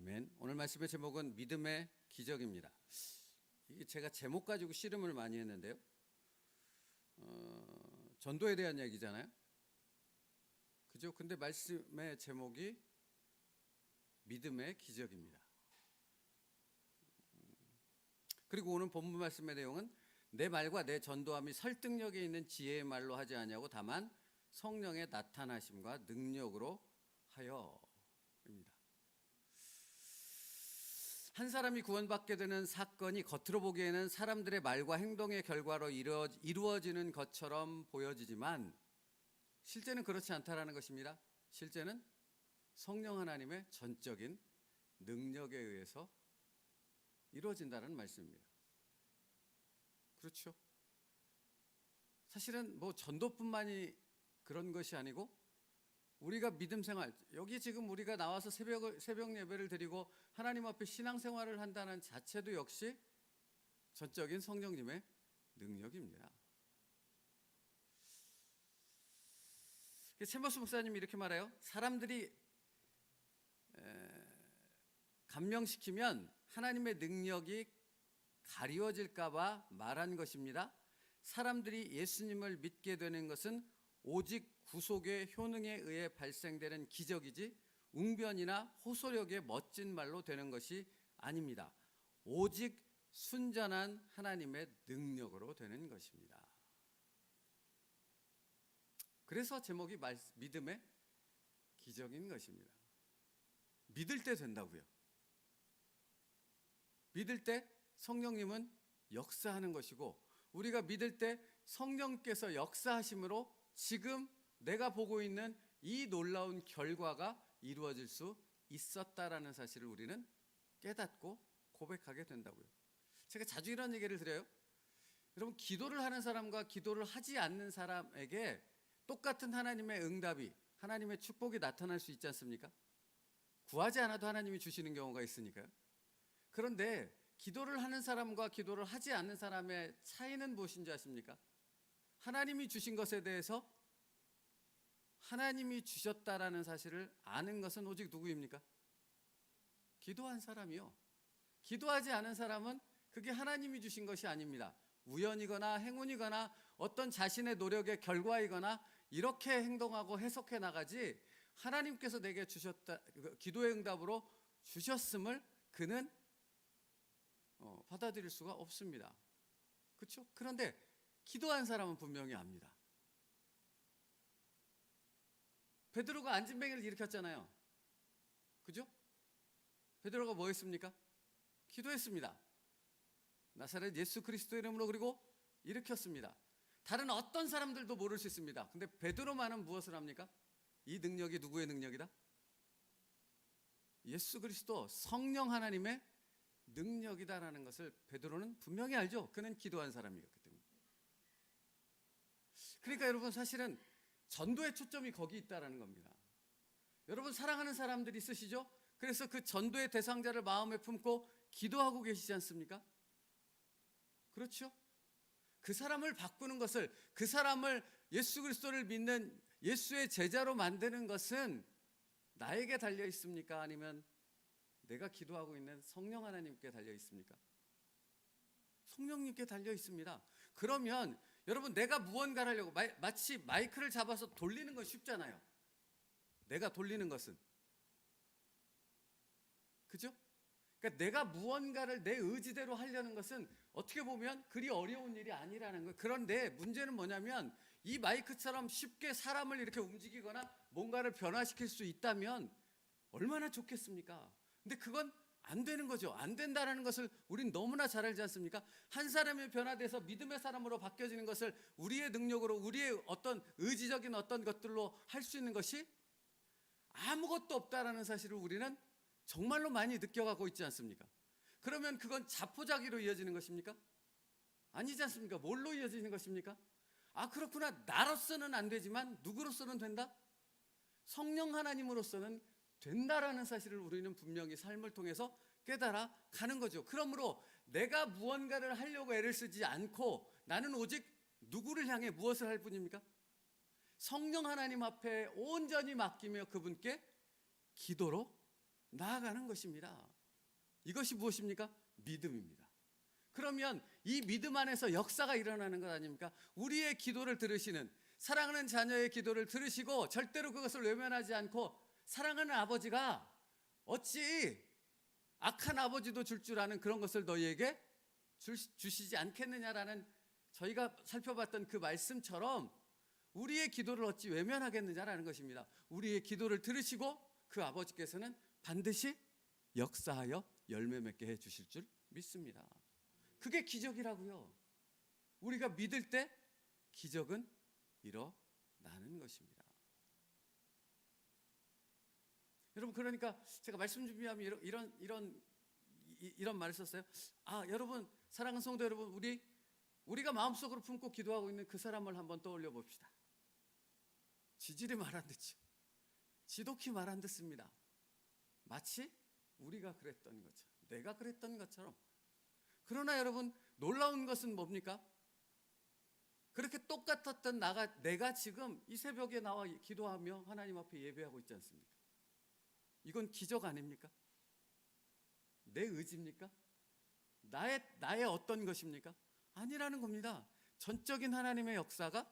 아멘. 오늘 말씀의 제목은 믿음의 기적입니다. 이게 제가 제목 가지고 씨름을 많이 했는데요. 전도에 대한 얘기잖아요. 그죠? 근데 말씀의 제목이 믿음의 기적입니다. 그리고 오늘 본문 말씀의 내용은 내 말과 내 전도함이 설득력에 있는 지혜의 말로 하지 아니하고 다만 성령의 나타나심과 능력으로 하여입니다. 한 사람이 구원받게 되는 사건이 겉으로 보기에는 사람들의 말과 행동의 결과로 이루어지는 것처럼 보여지지만 실제는 그렇지 않다라는 것입니다. 실제는 성령 하나님의 전적인 능력에 의해서 이루어진다는 말씀입니다. 그렇죠? 사실은 전도뿐만이 그런 것이 아니고 우리가 믿음 생활, 여기 지금 우리가 나와서 새벽 예배를 드리고 하나님 앞에 신앙생활을 한다는 자체도 역시 전적인 성령님의 능력입니다. 챔버스 목사님이 이렇게 말해요. 사람들이 감명시키면 하나님의 능력이 가리워질까 봐 말한 것입니다. 사람들이 예수님을 믿게 되는 것은 오직 구속의 효능에 의해 발생되는 기적이지 웅변이나 호소력의 멋진 말로 되는 것이 아닙니다. 오직 순전한 하나님의 능력으로 되는 것입니다. 그래서 제목이 믿음의 기적인 것입니다. 믿을 때 된다고요. 믿을 때 성령님은 역사하는 것이고 우리가 믿을 때 성령께서 역사하심으로 지금 내가 보고 있는 이 놀라운 결과가 이루어질 수 있었다라는 사실을 우리는 깨닫고 고백하게 된다고요. 제가 자주 이런 얘기를 드려요. 여러분, 기도를 하는 사람과 기도를 하지 않는 사람에게 똑같은 하나님의 응답이, 하나님의 축복이 나타날 수 있지 않습니까? 구하지 않아도 하나님이 주시는 경우가 있으니까요. 그런데 기도를 하는 사람과 기도를 하지 않는 사람의 차이는 무엇인지 아십니까? 하나님이 주신 것에 대해서 하나님이 주셨다라는 사실을 아는 것은 오직 누구입니까? 기도한 사람이요. 기도하지 않은 사람은 그게 하나님이 주신 것이 아닙니다. 우연이거나 행운이거나 어떤 자신의 노력의 결과이거나 이렇게 행동하고 해석해 나가지 하나님께서 내게 주셨다, 기도의 응답으로 주셨음을 그는 받아들일 수가 없습니다. 그렇죠? 그런데 기도한 사람은 분명히 압니다. 베드로가 안진뱅이를 일으켰잖아요. 그죠? 베드로가 뭐 했습니까? 기도했습니다. 나사렛 예수 그리스도 이름으로 그리고 일으켰습니다. 다른 어떤 사람들도 모를 수 있습니다. 근데 베드로만은 무엇을 합니까? 이 능력이 누구의 능력이다? 예수 그리스도 성령 하나님의 능력이다라는 것을 베드로는 분명히 알죠. 그는 기도한 사람이었기 때문에. 그러니까 여러분, 사실은 전도의 초점이 거기 있다라는 겁니다. 여러분, 사랑하는 사람들이 있으시죠? 그래서 그 전도의 대상자를 마음에 품고 기도하고 계시지 않습니까? 그렇죠? 그 사람을 바꾸는 것을, 그 사람을 예수 그리스도를 믿는 예수의 제자로 만드는 것은 나에게 달려 있습니까? 아니면 내가 기도하고 있는 성령 하나님께 달려 있습니까? 성령님께 달려 있습니다. 그러면 여러분, 내가 무언가를 하려고 마치 마이크를 잡아서 돌리는 건 쉽잖아요. 내가 돌리는 것은. 그죠? 그러니까 내가 무언가를 내 의지대로 하려는 것은 어떻게 보면 그리 어려운 일이 아니라는 거예요. 그런데 문제는 뭐냐면 이 마이크처럼 쉽게 사람을 이렇게 움직이거나 뭔가를 변화시킬 수 있다면 얼마나 좋겠습니까? 근데 그건 안 되는 거죠. 안 된다는 것을 우린 너무나 잘 알지 않습니까? 한 사람이 변화돼서 믿음의 사람으로 바뀌어지는 것을 우리의 능력으로, 우리의 어떤 의지적인 어떤 것들로 할 수 있는 것이 아무것도 없다라는 사실을 우리는 정말로 많이 느껴가고 있지 않습니까? 그러면 그건 자포자기로 이어지는 것입니까? 아니지 않습니까? 뭘로 이어지는 것입니까? 아, 그렇구나. 나로서는 안 되지만 누구로서는 된다? 성령 하나님으로서는 된다라는 사실을 우리는 분명히 삶을 통해서 깨달아 가는 거죠. 그러므로 내가 무언가를 하려고 애를 쓰지 않고 나는 오직 누구를 향해 무엇을 할 뿐입니까? 성령 하나님 앞에 온전히 맡기며 그분께 기도로 나아가는 것입니다. 이것이 무엇입니까? 믿음입니다. 그러면 이 믿음 안에서 역사가 일어나는 것 아닙니까? 우리의 기도를 들으시는, 사랑하는 자녀의 기도를 들으시고 절대로 그것을 외면하지 않고 사랑하는 아버지가 어찌 악한 아버지도 줄 아는 그런 것을 너희에게 주시지 않겠느냐라는, 저희가 살펴봤던 그 말씀처럼 우리의 기도를 어찌 외면하겠느냐라는 것입니다. 우리의 기도를 들으시고 그 아버지께서는 반드시 역사하여 열매 맺게 해 주실 줄 믿습니다. 그게 기적이라고요. 우리가 믿을 때 기적은 일어나는 것입니다. 여러분, 그러니까 제가 말씀 준비하면 이런 말을 썼어요. 여러분, 사랑하는 성도 여러분, 우리가 마음속으로 품고 기도하고 있는 그 사람을 한번 떠올려 봅시다. 지질이 말 안 듣죠. 지독히 말 안 듣습니다. 마치 우리가 그랬던 것처럼, 내가 그랬던 것처럼. 그러나 여러분, 놀라운 것은 뭡니까? 그렇게 똑같았던 내가 지금 이 새벽에 나와 기도하며 하나님 앞에 예배하고 있지 않습니까? 이건 기적 아닙니까? 내 의지입니까? 나의 어떤 것입니까? 아니라는 겁니다. 전적인 하나님의 역사가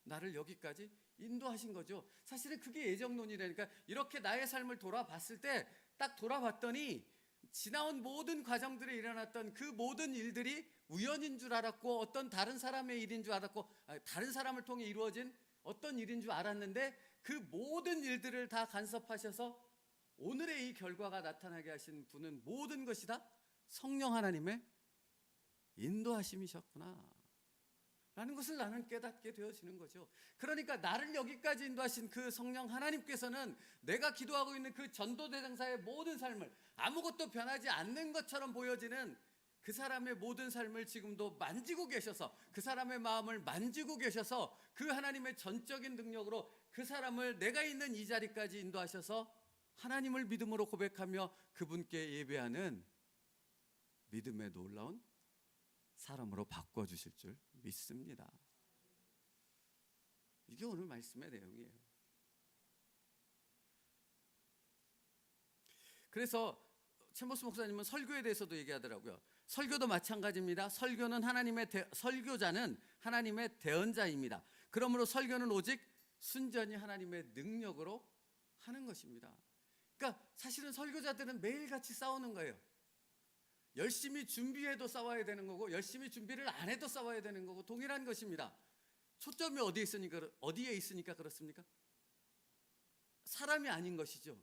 나를 여기까지 인도하신 거죠. 사실은 그게 예정론이라니까. 이렇게 나의 삶을 돌아봤을 때 딱 돌아봤더니 지나온 모든 과정들에 일어났던 그 모든 일들이 우연인 줄 알았고, 어떤 다른 사람의 일인 줄 알았고, 다른 사람을 통해 이루어진 어떤 일인 줄 알았는데, 그 모든 일들을 다 간섭하셔서 오늘의 이 결과가 나타나게 하신 분은 모든 것이 다 성령 하나님의 인도하심이셨구나 라는 것을 나는 깨닫게 되어지는 거죠. 그러니까 나를 여기까지 인도하신 그 성령 하나님께서는 내가 기도하고 있는 그 전도 대상자의 모든 삶을 아무것도 변하지 않는 것처럼 보여지는 그 사람의 모든 삶을 지금도 만지고 계셔서, 그 사람의 마음을 만지고 계셔서 그 하나님의 전적인 능력으로 그 사람을 내가 있는 이 자리까지 인도하셔서 하나님을 믿음으로 고백하며 그분께 예배하는 믿음의 놀라운 사람으로 바꿔주실 줄 믿습니다. 이게 오늘 말씀의 내용이에요. 그래서 챔버스 목사님은 설교에 대해서도 얘기하더라고요. 설교도 마찬가지입니다. 설교자는 하나님의 대언자입니다. 그러므로 설교는 오직 순전히 하나님의 능력으로 하는 것입니다. 그러니까 사실은 설교자들은 매일같이 싸우는 거예요. 열심히 준비해도 싸워야 되는 거고, 열심히 준비를 안 해도 싸워야 되는 거고, 동일한 것입니다. 초점이 어디에 있으니까 그렇습니까? 사람이 아닌 것이죠.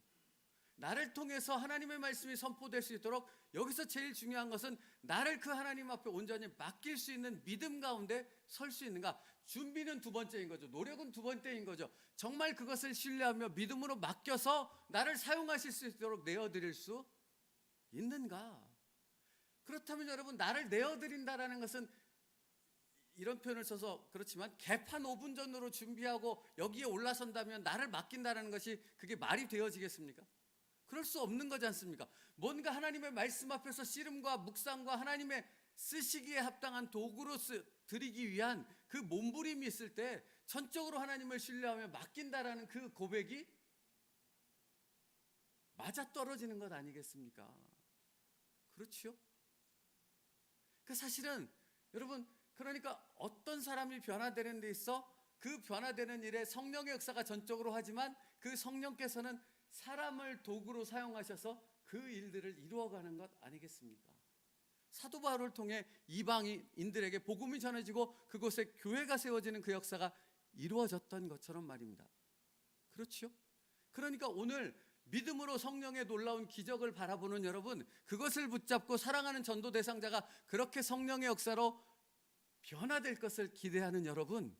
나를 통해서 하나님의 말씀이 선포될 수 있도록 여기서 제일 중요한 것은 나를 그 하나님 앞에 온전히 맡길 수 있는 믿음 가운데 설 수 있는가. 준비는 두 번째인 거죠. 노력은 두 번째인 거죠. 정말 그것을 신뢰하며 믿음으로 맡겨서 나를 사용하실 수 있도록 내어드릴 수 있는가. 그렇다면 여러분, 나를 내어드린다라는 것은, 이런 표현을 써서 그렇지만, 개판 5분 전으로 준비하고 여기에 올라선다면 나를 맡긴다라는 것이 그게 말이 되어지겠습니까? 그럴 수 없는 거지 않습니까? 뭔가 하나님의 말씀 앞에서 씨름과 묵상과 하나님의 쓰시기에 합당한 도구로 드리기 위한 그 몸부림이 있을 때 전적으로 하나님을 신뢰하며 맡긴다라는 그 고백이 맞아떨어지는 것 아니겠습니까? 그렇죠? 그 사실은 여러분, 그러니까 어떤 사람이 변화되는 데 있어 그 변화되는 일에 성령의 역사가 전적으로 하지만 그 성령께서는 사람을 도구로 사용하셔서 그 일들을 이루어가는 것 아니겠습니까? 사도 바울을 통해 이방인들에게 복음이 전해지고 그곳에 교회가 세워지는 그 역사가 이루어졌던 것처럼 말입니다. 그렇죠? 그러니까 오늘 믿음으로 성령의 놀라운 기적을 바라보는 여러분, 그것을 붙잡고 사랑하는 전도 대상자가 그렇게 성령의 역사로 변화될 것을 기대하는 여러분,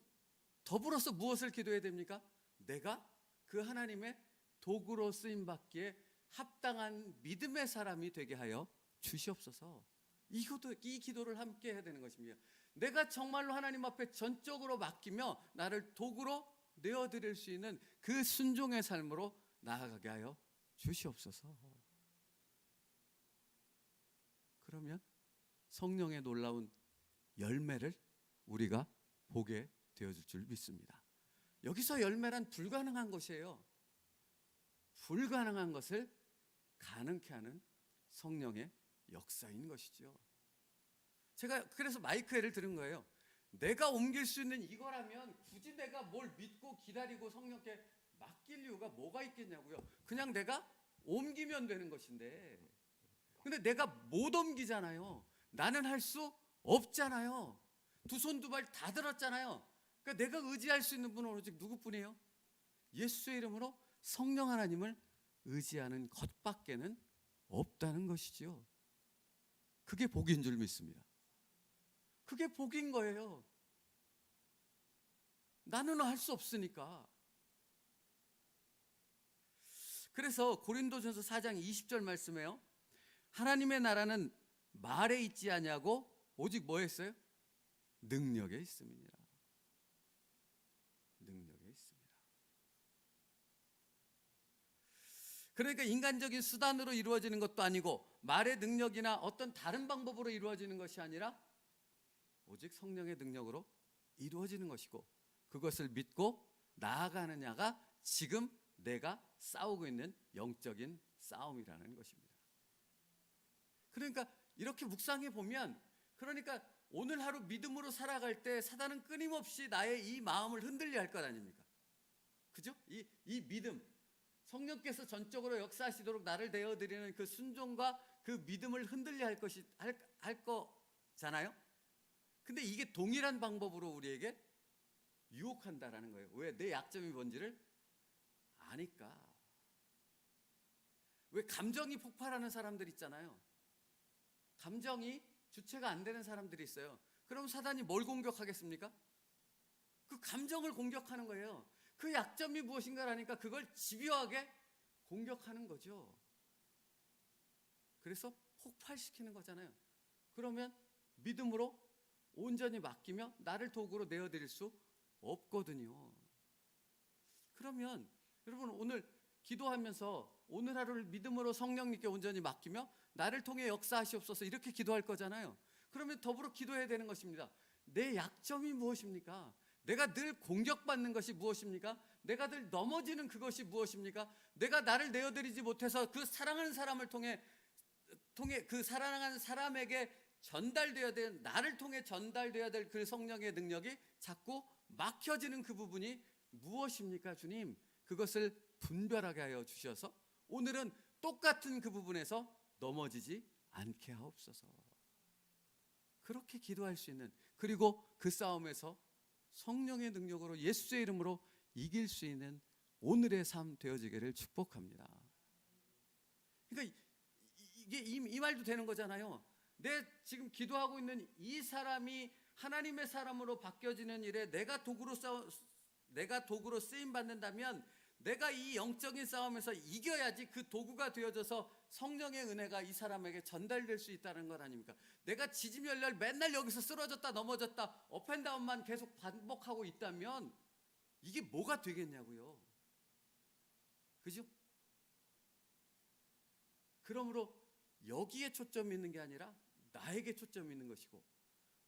더불어서 무엇을 기도해야 됩니까? 내가 그 하나님의 도구로 쓰임받기에 합당한 믿음의 사람이 되게 하여 주시옵소서. 이 기도를 함께 해야 되는 것입니다. 내가 정말로 하나님 앞에 전적으로 맡기며 나를 도구로 내어드릴 수 있는 그 순종의 삶으로 나아가게 하여 주시옵소서. 그러면 성령의 놀라운 열매를 우리가 보게 되어질 줄 믿습니다. 여기서 열매란 불가능한 것이에요. 불가능한 것을 가능케 하는 성령의 역사인 것이죠. 제가 그래서 마이크 예를 들은 거예요. 내가 옮길 수 있는 이거라면 굳이 내가 뭘 믿고 기다리고 성령께 맡길 이유가 뭐가 있겠냐고요. 그냥 내가 옮기면 되는 것인데, 근데 내가 못 옮기잖아요. 나는 할 수 없잖아요. 두 손 두 발 다 들었잖아요. 그러니까 내가 의지할 수 있는 분은 오직 누구뿐이에요? 예수의 이름으로 성령 하나님을 의지하는 것밖에는 없다는 것이지요. 그게 복인 줄 믿습니다. 그게 복인 거예요. 나는 할 수 없으니까. 그래서 고린도전서 4장 20절 말씀에요. 하나님의 나라는 말에 있지 아니하고 오직 뭐 했어요? 능력에 있음이니라. 능력에 있습니다. 그러니까 인간적인 수단으로 이루어지는 것도 아니고 말의 능력이나 어떤 다른 방법으로 이루어지는 것이 아니라 오직 성령의 능력으로 이루어지는 것이고, 그것을 믿고 나아가느냐가 지금 내가 싸우고 있는 영적인 싸움이라는 것입니다. 그러니까 이렇게 묵상해 보면, 그러니까 오늘 하루 믿음으로 살아갈 때 사단은 끊임없이 나의 이 마음을 흔들려 할 것 아닙니까? 그죠? 이 믿음, 성령께서 전적으로 역사하시도록 나를 내어드리는 그 순종과 그 믿음을 흔들려 할 거잖아요. 근데 이게 동일한 방법으로 우리에게 유혹한다라는 거예요. 왜? 내 약점이 뭔지를 아니까. 왜 감정이 폭발하는 사람들 있잖아요. 감정이 주체가 안 되는 사람들이 있어요. 그럼 사단이 뭘 공격하겠습니까? 그 감정을 공격하는 거예요. 그 약점이 무엇인가라니까 그걸 집요하게 공격하는 거죠. 그래서 폭발시키는 거잖아요. 그러면 믿음으로 온전히 맡기며 나를 도구로 내어드릴 수 없거든요. 그러면 여러분 오늘 기도하면서 오늘 하루를 믿음으로 성령님께 온전히 맡기며 나를 통해 역사하시옵소서 이렇게 기도할 거잖아요. 그러면 더불어 기도해야 되는 것입니다. 내 약점이 무엇입니까? 내가 늘 공격받는 것이 무엇입니까? 내가 늘 넘어지는 그것이 무엇입니까? 내가 나를 내어드리지 못해서 그 사랑하는 사람을 통해 그 사랑하는 사람에게 전달되어야 될, 나를 통해 전달되어야 될 그 성령의 능력이 자꾸 막혀지는 그 부분이 무엇입니까? 주님, 그것을 분별하게 하여 주셔서 오늘은 똑같은 그 부분에서 넘어지지 않게 하옵소서. 그렇게 기도할 수 있는, 그리고 그 싸움에서 성령의 능력으로 예수의 이름으로 이길 수 있는 오늘의 삶 되어지기를 축복합니다. 그러니까 이게 이 말도 되는 거잖아요. 내 지금 기도하고 있는 이 사람이 하나님의 사람으로 바뀌어지는 일에 내가 도구로 쓰임 받는다면 내가 이 영적인 싸움에서 이겨야지 그 도구가 되어져서 성령의 은혜가 이 사람에게 전달될 수 있다는 것 아닙니까? 내가 지지멸렬 맨날 여기서 쓰러졌다 넘어졌다 업앤다운만 계속 반복하고 있다면 이게 뭐가 되겠냐고요. 그죠? 그러므로 여기에 초점이 있는 게 아니라 나에게 초점이 있는 것이고,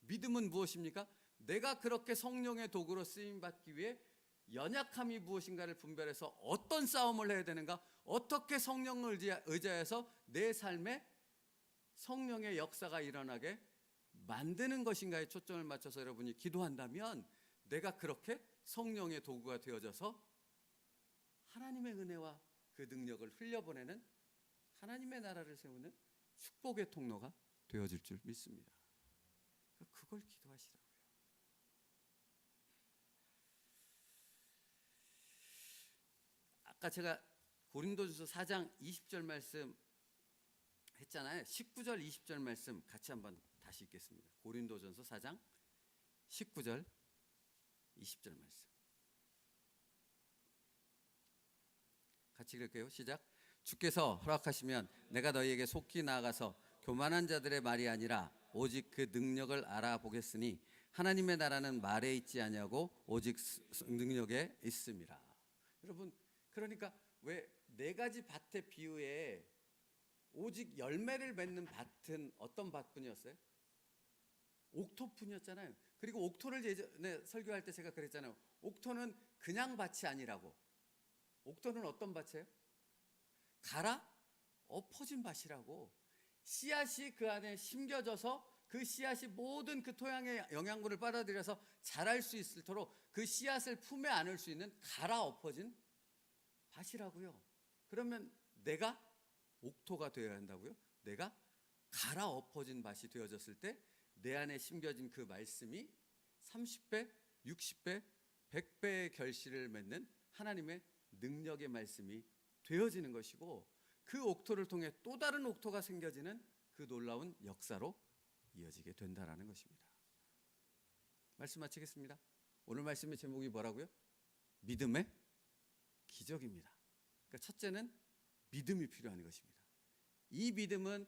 믿음은 무엇입니까? 내가 그렇게 성령의 도구로 쓰임받기 위해 연약함이 무엇인가를 분별해서 어떤 싸움을 해야 되는가, 어떻게 성령을 의지해서 내 삶에 성령의 역사가 일어나게 만드는 것인가에 초점을 맞춰서 여러분이 기도한다면 내가 그렇게 성령의 도구가 되어져서 하나님의 은혜와 그 능력을 흘려보내는 하나님의 나라를 세우는 축복의 통로가 되어질 줄 믿습니다. 그걸 기도하시라고요. 아까 제가 고린도전서 4장 20절 말씀 했잖아요. 19절 20절 말씀 같이 한번 다시 읽겠습니다. 고린도전서 4장 19절 20절 말씀 같이 읽을게요. 시작. 주께서 허락하시면 내가 너희에게 속히 나아가서 교만한 자들의 말이 아니라 오직 그 능력을 알아보겠으니 하나님의 나라는 말에 있지 아니하고 오직 능력에 있음이라. 여러분, 그러니까 왜 네 가지 밭의 비유에 오직 열매를 맺는 밭은 어떤 밭뿐이었어요? 옥토뿐이었잖아요. 그리고 옥토를 예전에 설교할 때 제가 그랬잖아요. 옥토는 그냥 밭이 아니라고. 옥토는 어떤 밭이에요? 갈아 엎어진 밭이라고. 씨앗이 그 안에 심겨져서 그 씨앗이 모든 그 토양의 영양분을 빨아들여서 자랄 수 있도록 그 씨앗을 품에 안을 수 있는 갈아엎어진 밭이라고요. 그러면 내가 옥토가 되어야 한다고요? 내가 갈아엎어진 밭이 되어졌을 때 내 안에 심겨진 그 말씀이 30배, 60배, 100배의 결실을 맺는 하나님의 능력의 말씀이 되어지는 것이고, 그 옥토를 통해 또 다른 옥토가 생겨지는 그 놀라운 역사로 이어지게 된다라는 것입니다. 말씀 마치겠습니다. 오늘 말씀의 제목이 뭐라고요? 믿음의 기적입니다. 그러니까 첫째는 믿음이 필요한 것입니다. 이 믿음은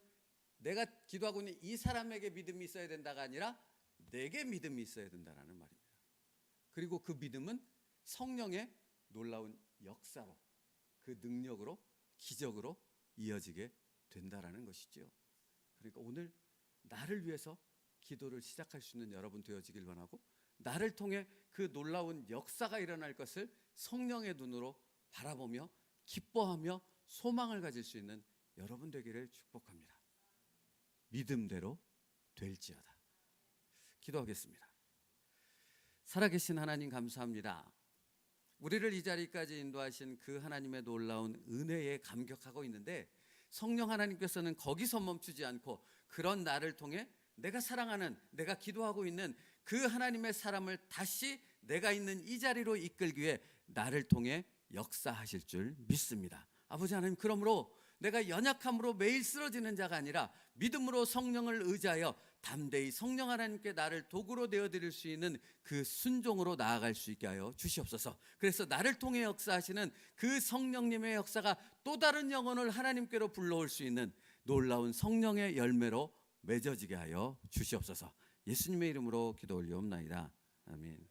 내가 기도하고 있는 이 사람에게 믿음이 있어야 된다가 아니라 내게 믿음이 있어야 된다는 말입니다. 그리고 그 믿음은 성령의 놀라운 역사로, 그 능력으로, 기적으로 이어지게 된다는 것이죠. 그러니까 오늘 나를 위해서 기도를 시작할 수 있는 여러분 되어지길 원하고, 나를 통해 그 놀라운 역사가 일어날 것을 성령의 눈으로 바라보며 기뻐하며 소망을 가질 수 있는 여러분 되기를 축복합니다. 믿음대로 될지어다. 기도하겠습니다. 살아계신 하나님 감사합니다. 우리를 이 자리까지 인도하신 그 하나님의 놀라운 은혜에 감격하고 있는데, 성령 하나님께서는 거기서 멈추지 않고 그런 나를 통해 내가 사랑하는, 내가 기도하고 있는 그 하나님의 사람을 다시 내가 있는 이 자리로 이끌기 위해 나를 통해 역사하실 줄 믿습니다. 아버지 하나님, 그러므로 내가 연약함으로 매일 쓰러지는 자가 아니라 믿음으로 성령을 의지하여 담대히 성령 하나님께 나를 도구로 되어드릴 수 있는 그 순종으로 나아갈 수 있게 하여 주시옵소서. 그래서 나를 통해 역사하시는 그 성령님의 역사가 또 다른 영혼을 하나님께로 불러올 수 있는 놀라운 성령의 열매로 맺어지게 하여 주시옵소서. 예수님의 이름으로 기도 올리옵나이다. 아멘.